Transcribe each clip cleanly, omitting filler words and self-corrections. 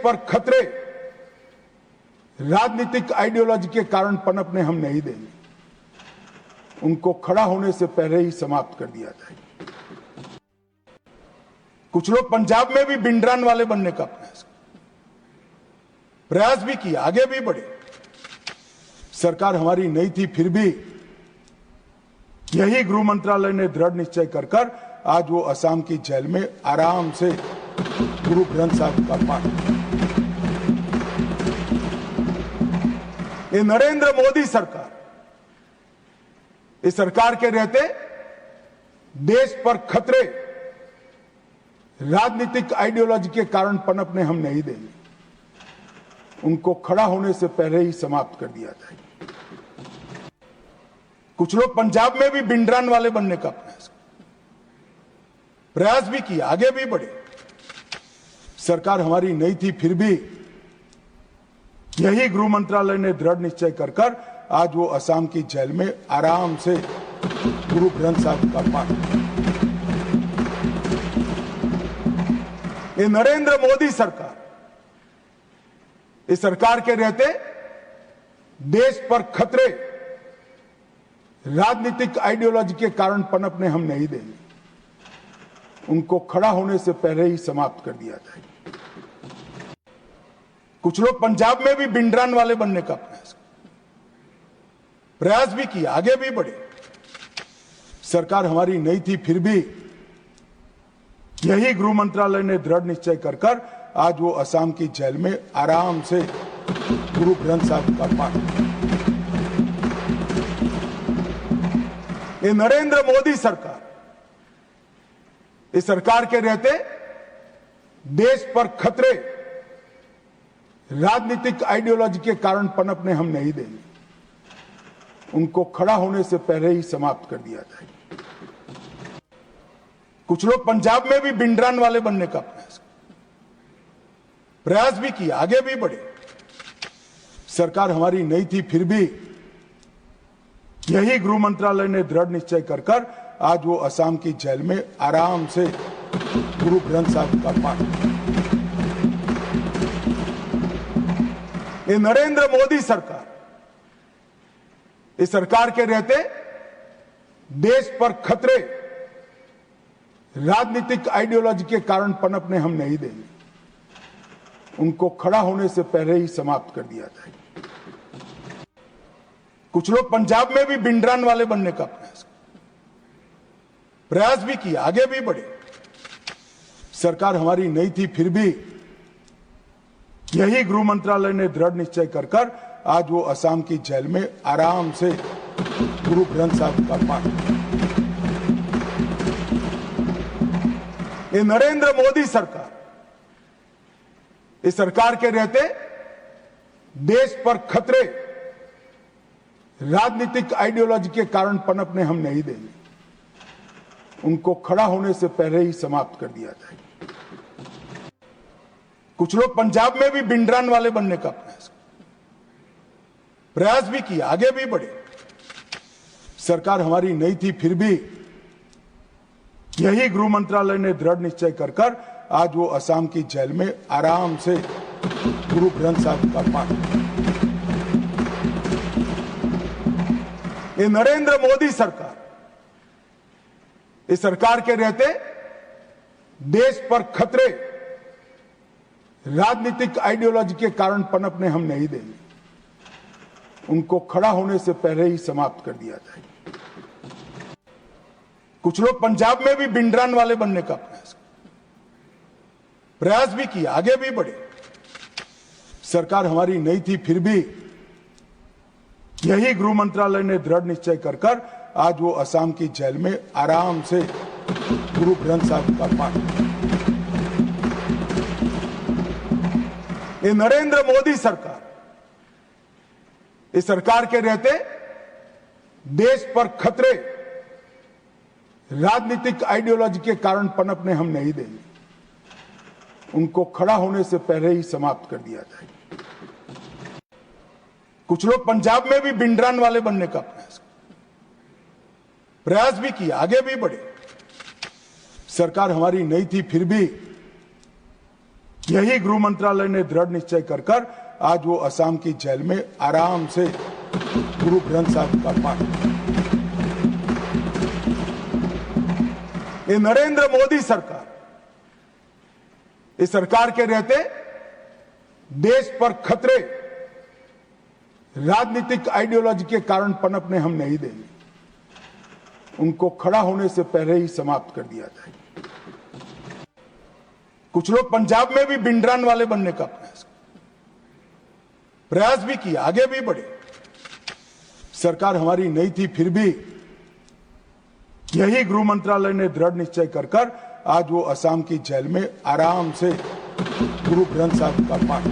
पर खतरे राजनीतिक आइडियोलॉजी के कारण पनपने हम नहीं देंगे। उनको खड़ा होने से पहले ही समाप्त कर दिया जाएगा। कुछ लोग पंजाब में भी बिंडरान वाले बनने का प्रयास भी किया, आगे भी बढ़े। सरकार हमारी नहीं थी, फिर भी यही गृह मंत्रालय ने दृढ़ निश्चय कर आज वो असम की जेल में आराम से गुरु ग्रंथ साहिब का पाठ। ये नरेंद्र मोदी सरकार, इस सरकार के रहते देश पर खतरे राजनीतिक आइडियोलॉजी के कारण पनपने हम नहीं देंगे। उनको खड़ा होने से पहले ही समाप्त कर दिया जाएगा। कुछ लोग पंजाब में भी बिंडरान वाले बनने का प्रयास भी किया, आगे भी बढ़े। सरकार हमारी नहीं थी, फिर भी यही गृह मंत्रालय ने दृढ़ निश्चय कर आज वो असम की जेल में आराम से गुरु ग्रंथ साहिब का पाठ। ये नरेंद्र मोदी सरकार, इस सरकार के रहते देश पर खतरे राजनीतिक आइडियोलॉजी के कारण पनपने हम नहीं देंगे। उनको खड़ा होने से पहले ही समाप्त कर दिया जाएगा। कुछ लोग पंजाब में भी बिंडरान वाले बनने का प्रयास भी किया, आगे भी बढ़े। सरकार हमारी नहीं थी, फिर भी यही गृह मंत्रालय ने दृढ़ निश्चय कर आज वो असम की जेल में आराम से गुरु ग्रंथ साहिब का पाठ। ये नरेंद्र मोदी सरकार, इस सरकार के रहते देश पर खतरे राजनीतिक आइडियोलॉजी के कारण पनपने हम नहीं देंगे। उनको खड़ा होने से पहले ही समाप्त कर दिया जाएगा। कुछ लोग पंजाब में भी बिंडरान वाले बनने का प्रयास भी किया, आगे भी बढ़े। सरकार हमारी नहीं थी, फिर भी यही गृह मंत्रालय ने दृढ़ निश्चय कर आज वो असम की जेल में आराम से गुरु ग्रंथ साहिब का पाठ। ये नरेंद्र मोदी सरकार, इस सरकार के रहते देश पर खतरे राजनीतिक आइडियोलॉजी के कारण पनपने हम नहीं देंगे। उनको खड़ा होने से पहले ही समाप्त कर दिया जाएगा। कुछ लोग पंजाब में भी बिंडरान वाले बनने का प्रयास भी किया, आगे भी बढ़े। सरकार हमारी नहीं थी, फिर भी यही गृह मंत्रालय ने दृढ़ निश्चय कर आज वो असम की जेल में आराम से गुरु ग्रंथ साहिब का पाठ। ये नरेंद्र मोदी सरकार, इस सरकार के रहते देश पर खतरे राजनीतिक आइडियोलॉजी के कारण पनपने हम नहीं देंगे। उनको खड़ा होने से पहले ही समाप्त कर दिया जाएगा। कुछ लोग पंजाब में भी बिंडरान वाले बनने का प्रयास भी किया, आगे भी बढ़े। सरकार हमारी नहीं थी, फिर भी यही गृह मंत्रालय ने दृढ़ निश्चय कर आज वो असम की जेल में आराम से गुरु ग्रंथ साहिब का पाठ। ये नरेंद्र मोदी सरकार, इस सरकार के रहते देश पर खतरे राजनीतिक आइडियोलॉजी के कारण पनपने हम नहीं देंगे। उनको खड़ा होने से पहले ही समाप्त कर दिया जाएगा। कुछ लोग पंजाब में भी बिंडरान वाले बनने का प्रयास भी किया, आगे भी बढ़े। सरकार हमारी नहीं थी, फिर भी यही गृह मंत्रालय ने दृढ़ निश्चय कर आज वो असम की जेल में आराम से गुरु ग्रंथ साहिब का पाठ। ये नरेंद्र मोदी सरकार, इस सरकार के रहते देश पर खतरे राजनीतिक आइडियोलॉजी के कारण पनपने हम नहीं देंगे। उनको खड़ा होने से पहले ही समाप्त कर दिया जाएगा। कुछ लोग पंजाब में भी बिंडरान वाले बनने का प्रयास भी किया, आगे भी बढ़े। सरकार हमारी नहीं थी, फिर भी यही गृह मंत्रालय ने दृढ़ निश्चय कर आज वो असम की जेल में आराम से गुरु ग्रंथ साहिब का पाठ। ये नरेंद्र मोदी सरकार, इस सरकार के रहते देश पर खतरे राजनीतिक आइडियोलॉजी के कारण पनपने हम नहीं देंगे। उनको खड़ा होने से पहले ही समाप्त कर दिया जाए। कुछ लोग पंजाब में भी बिंडरान वाले बनने का प्रयास भी किया, आगे भी बढ़े। सरकार हमारी नहीं थी, फिर भी यही गृह मंत्रालय ने दृढ़ निश्चय कर आज वो असम की जेल में आराम से गुरु ग्रंथ साहिब का पाठ।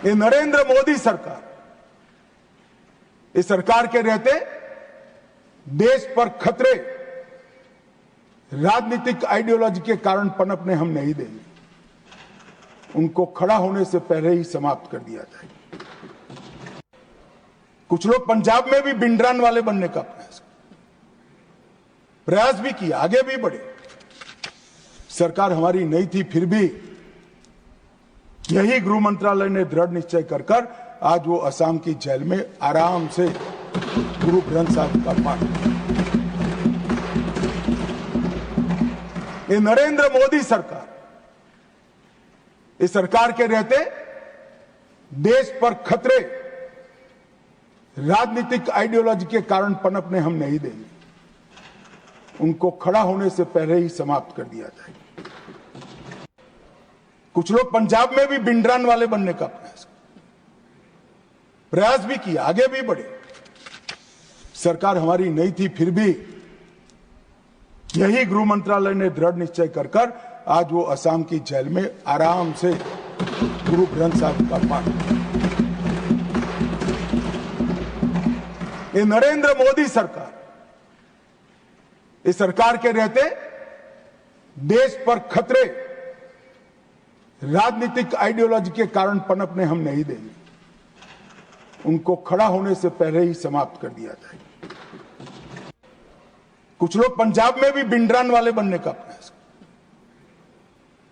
ये नरेंद्र मोदी सरकार, इस सरकार के रहते देश पर खतरे राजनीतिक आइडियोलॉजी के कारण पनपने हम नहीं देंगे। उनको खड़ा होने से पहले ही समाप्त कर दिया जाए। कुछ लोग पंजाब में भी बिंडरान वाले बनने का प्रयास भी किया, आगे भी बढ़े। सरकार हमारी नहीं थी, फिर भी यही गृह मंत्रालय ने दृढ़ निश्चय कर आज वो असम की जेल में आराम से गुरु ग्रंथ साहिब का पाठ। ये नरेंद्र मोदी सरकार, इस सरकार के रहते देश पर खतरे राजनीतिक आइडियोलॉजी के कारण पनपने हम नहीं देंगे। उनको खड़ा होने से पहले ही समाप्त कर दिया जाए। कुछ लोग पंजाब में भी बिंडरान वाले बनने का प्रयास भी किया, आगे भी बढ़े। सरकार हमारी नहीं थी, फिर भी यही गृह मंत्रालय ने दृढ़ निश्चय कर आज वो असम की जेल में आराम से गुरु ग्रंथ साहिब का पाठ। ये नरेंद्र मोदी सरकार, इस सरकार के रहते देश पर खतरे राजनीतिक आइडियोलॉजी के कारण पनपने हम नहीं देंगे। उनको खड़ा होने से पहले ही समाप्त कर दिया जाए। कुछ लोग पंजाब में भी बिंडरान वाले बनने का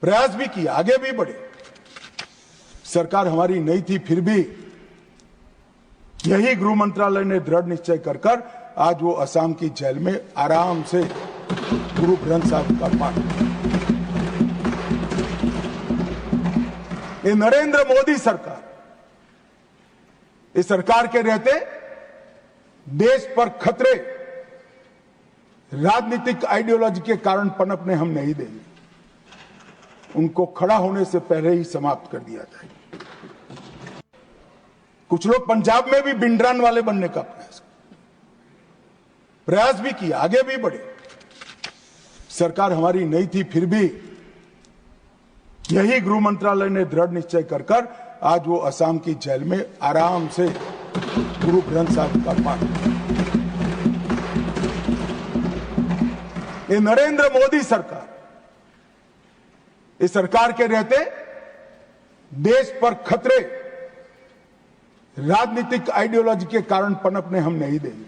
प्रयास भी किया, आगे भी बढ़े। सरकार हमारी नहीं थी, फिर भी यही गृह मंत्रालय ने दृढ़ निश्चय कर आज वो असम की जेल में आराम से गुरु ग्रंथ साहिब का पाठ। ये नरेंद्र मोदी सरकार, इस सरकार के रहते देश पर खतरे राजनीतिक आइडियोलॉजी के कारण पनपने हम नहीं देंगे। उनको खड़ा होने से पहले ही समाप्त कर दिया जाए। कुछ लोग पंजाब में भी बिंडरान वाले बनने का प्रयास भी किया, आगे भी बढ़े। सरकार हमारी नहीं थी, फिर भी यही गृह मंत्रालय ने दृढ़ निश्चय कर आज वो असम की जेल में आराम से गुरु ग्रंथ साहिब का पाठ। ये नरेंद्र मोदी सरकार, इस सरकार के रहते देश पर खतरे राजनीतिक आइडियोलॉजी के कारण पनपने हम नहीं देंगे।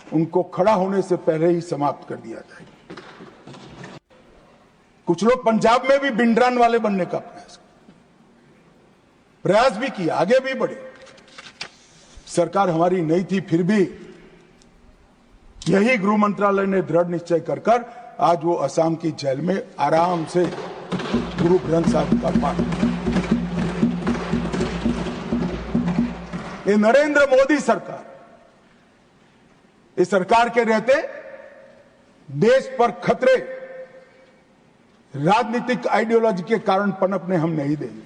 उनको खड़ा होने से पहले ही समाप्त कर दिया जाए। कुछ लोग पंजाब में भी बिंडरान वाले बनने का प्रयास भी किया, आगे भी बढ़े। सरकार हमारी नहीं थी, फिर भी यही गृह मंत्रालय ने दृढ़ निश्चय कर आज वो असम की जेल में आराम से गुरु ग्रंथ साहिब का पाठ। ये नरेंद्र मोदी सरकार, इस सरकार के रहते देश पर खतरे राजनीतिक आइडियोलॉजी के कारण पनपने हम नहीं देंगे।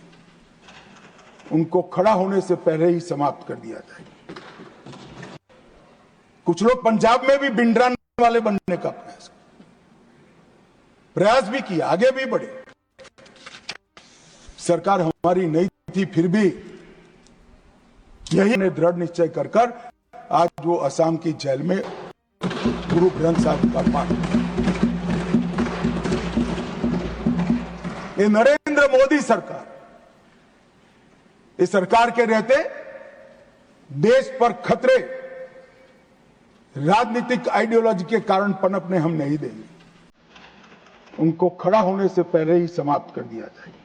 उनको खड़ा होने से पहले ही समाप्त कर दिया जाए। कुछ लोग पंजाब में भी बिंडरान वाले बनने का प्रयास भी किया, आगे भी बढ़े। सरकार हमारी नहीं थी, फिर भी यही ने दृढ़ निश्चय कर आज वो असम की जेल में गुरु ग्रंथ साहिब का पाठ। ये नरेंद्र मोदी सरकार, इस सरकार के रहते देश पर खतरे राजनीतिक आइडियोलॉजी के कारण पनपने हम नहीं देंगे। उनको खड़ा होने से पहले ही समाप्त कर दिया जाए।